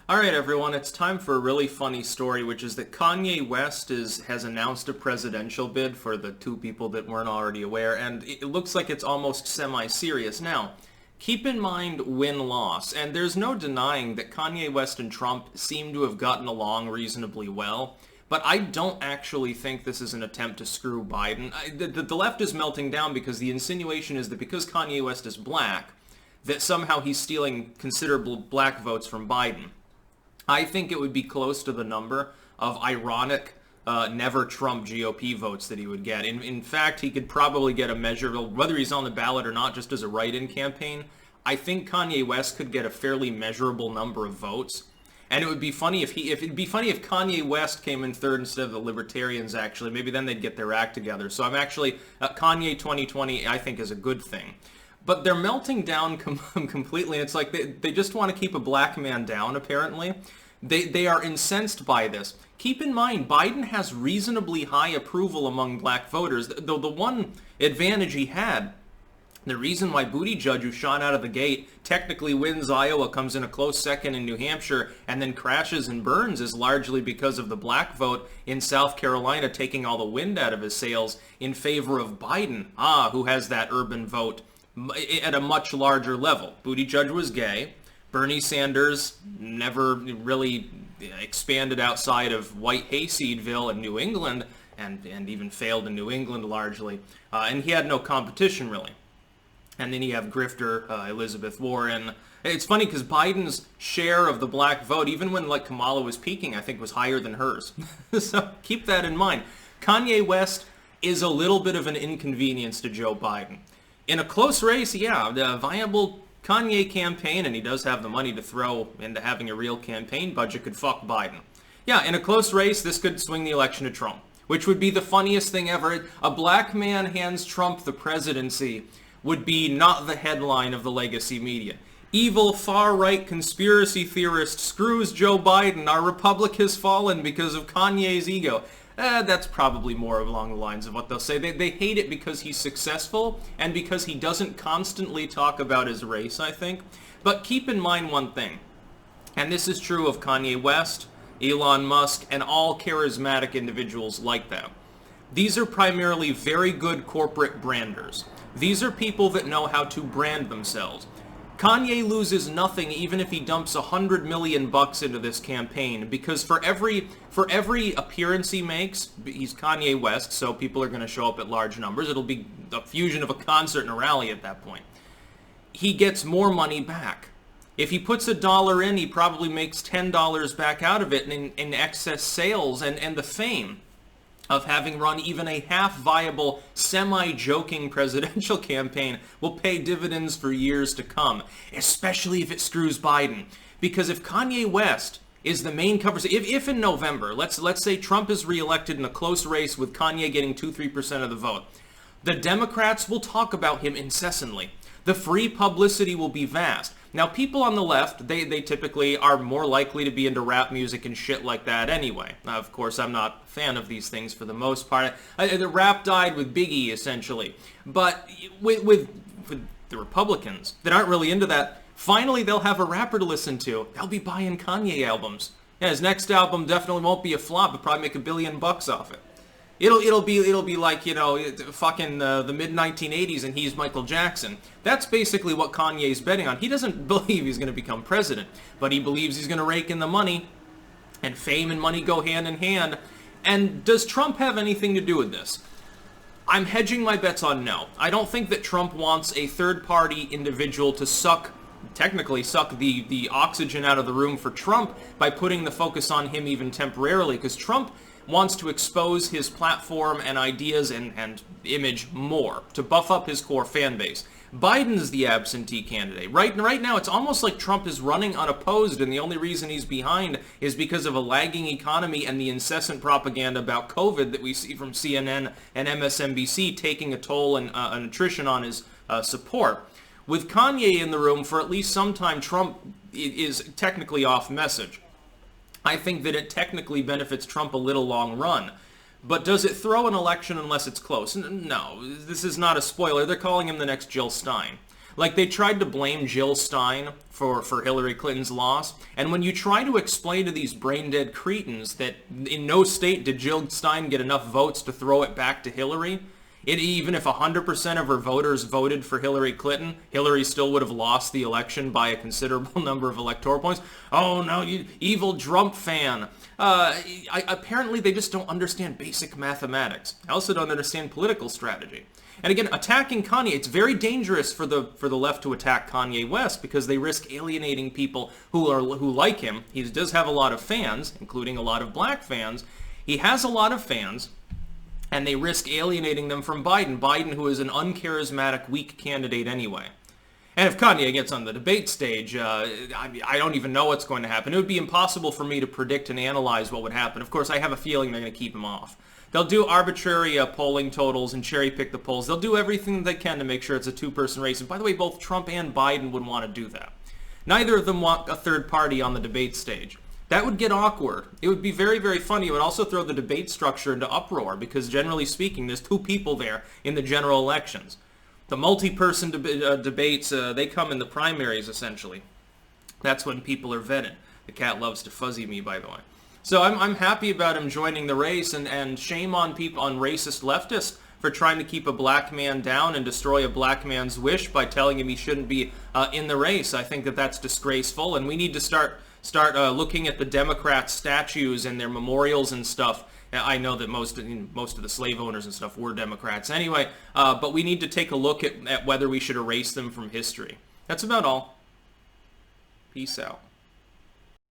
All right, everyone, it's time for a really funny story, which is that Kanye West has announced a presidential bid for the two people that weren't already aware, and it looks like it's almost semi-serious. Now, keep in mind win-loss, and there's no denying that Kanye West and Trump seem to have gotten along reasonably well, but I don't actually think this is an attempt to screw Biden. The left is melting down because the insinuation is that because Kanye West is black, that somehow he's stealing considerable black votes from Biden. I think it would be close to the number of ironic, never Trump GOP votes that he would get. In fact, he could probably get a measurable, whether he's on the ballot or not, just as a write-in campaign. I think Kanye West could get a fairly measurable number of votes. And it would be funny if Kanye West came in third instead of the Libertarians, actually. Maybe then they'd get their act together. So I'm actually, Kanye 2020, I think, is a good thing. But they're melting down completely. It's like they just want to keep a black man down, apparently. They are incensed by this. Keep in mind, Biden has reasonably high approval among black voters. The one advantage he had, the reason why Buttigieg, who shot out of the gate, technically wins Iowa, comes in a close second in New Hampshire, and then crashes and burns, is largely because of the black vote in South Carolina taking all the wind out of his sails in favor of Biden, who has that urban vote at a much larger level. Buttigieg was gay. Bernie Sanders never really expanded outside of white hayseedville in New England, and even failed in New England largely. And he had no competition, really. And then you have grifter Elizabeth Warren. It's funny because Biden's share of the black vote, even when like Kamala was peaking, I think was higher than hers. So keep that in mind. Kanye West is a little bit of an inconvenience to Joe Biden. In a close race, yeah, the viable Kanye campaign, and he does have the money to throw into having a real campaign budget, could fuck Biden. Yeah, in a close race, this could swing the election to Trump, which would be the funniest thing ever. A black man hands Trump the presidency would be not the headline of the legacy media. Evil far-right conspiracy theorist screws Joe Biden. Our republic has fallen because of Kanye's ego. That's probably more along the lines of what they'll say. They hate it because he's successful and because he doesn't constantly talk about his race, I think. But keep in mind one thing, and this is true of Kanye West, Elon Musk, and all charismatic individuals like that. These are primarily very good corporate branders. These are people that know how to brand themselves. Kanye loses nothing even if he dumps $100 million into this campaign, because for every appearance he makes, he's Kanye West, so people are going to show up at large numbers. It'll be a fusion of a concert and a rally at that point. He gets more money back. If he puts $1 in, he probably makes $10 back out of it in excess sales and the fame of having run even a half-viable, semi-joking presidential campaign will pay dividends for years to come, especially if it screws Biden. Because if Kanye West is the main conversation, if in November, let's say Trump is reelected in a close race with Kanye getting 2-3% of the vote, the Democrats will talk about him incessantly. The free publicity will be vast. Now, people on the left, they typically are more likely to be into rap music and shit like that anyway. Now, of course, I'm not a fan of these things for the most part. The rap died with Biggie, essentially. But with the Republicans that aren't really into that, finally they'll have a rapper to listen to. They'll be buying Kanye albums. Yeah, his next album definitely won't be a flop. He'll probably make $1 billion off it. It'll be like, you know, fucking the mid-1980s and he's Michael Jackson. That's basically what Kanye's betting on. He doesn't believe he's going to become president, but he believes he's going to rake in the money, and fame and money go hand in hand. And does Trump have anything to do with this? I'm hedging my bets on no. I don't think that Trump wants a third-party individual to technically suck the oxygen out of the room for Trump by putting the focus on him even temporarily, because Trump wants to expose his platform and ideas and image more, to buff up his core fan base. Biden's the absentee candidate. Right now, it's almost like Trump is running unopposed, and the only reason he's behind is because of a lagging economy and the incessant propaganda about COVID that we see from CNN and MSNBC taking a toll and an attrition on his support. With Kanye in the room for at least some time, Trump is technically off message. I think that it technically benefits Trump a little long run. But does it throw an election unless it's close? No, this is not a spoiler. They're calling him the next Jill Stein. Like, they tried to blame Jill Stein for Hillary Clinton's loss, and when you try to explain to these brain-dead cretins that in no state did Jill Stein get enough votes to throw it back to Hillary, even if 100% of her voters voted for Hillary Clinton, Hillary still would have lost the election by a considerable number of electoral points. Oh no, you evil Trump fan. Apparently they just don't understand basic mathematics. I also don't understand political strategy. And again, attacking Kanye, it's very dangerous for the left to attack Kanye West because they risk alienating people who like him. He does have a lot of fans, including a lot of black fans. He has a lot of fans, and they risk alienating them from Biden, who is an uncharismatic, weak candidate anyway. And if Kanye gets on the debate stage, I don't even know what's going to happen. It would be impossible for me to predict and analyze what would happen. Of course, I have a feeling they're going to keep him off. They'll do arbitrary polling totals and cherry-pick the polls. They'll do everything they can to make sure it's a two-person race. And by the way, both Trump and Biden would want to do that. Neither of them want a third party on the debate stage. That would get awkward. It would be very, very funny. It would also throw the debate structure into uproar because, generally speaking, there's two people there in the general elections. The multi-person debates, they come in the primaries, essentially. That's when people are vetted. The cat loves to fuzzy me, by the way. So I'm happy about him joining the race, and shame on people, on racist leftists for trying to keep a black man down and destroy a black man's wish by telling him he shouldn't be in the race. I think that that's disgraceful, and we need to start looking at the Democrat statues and their memorials and stuff. I know that most of the slave owners and stuff were Democrats anyway, but we need to take a look at whether we should erase them from history. That's about all. Peace out.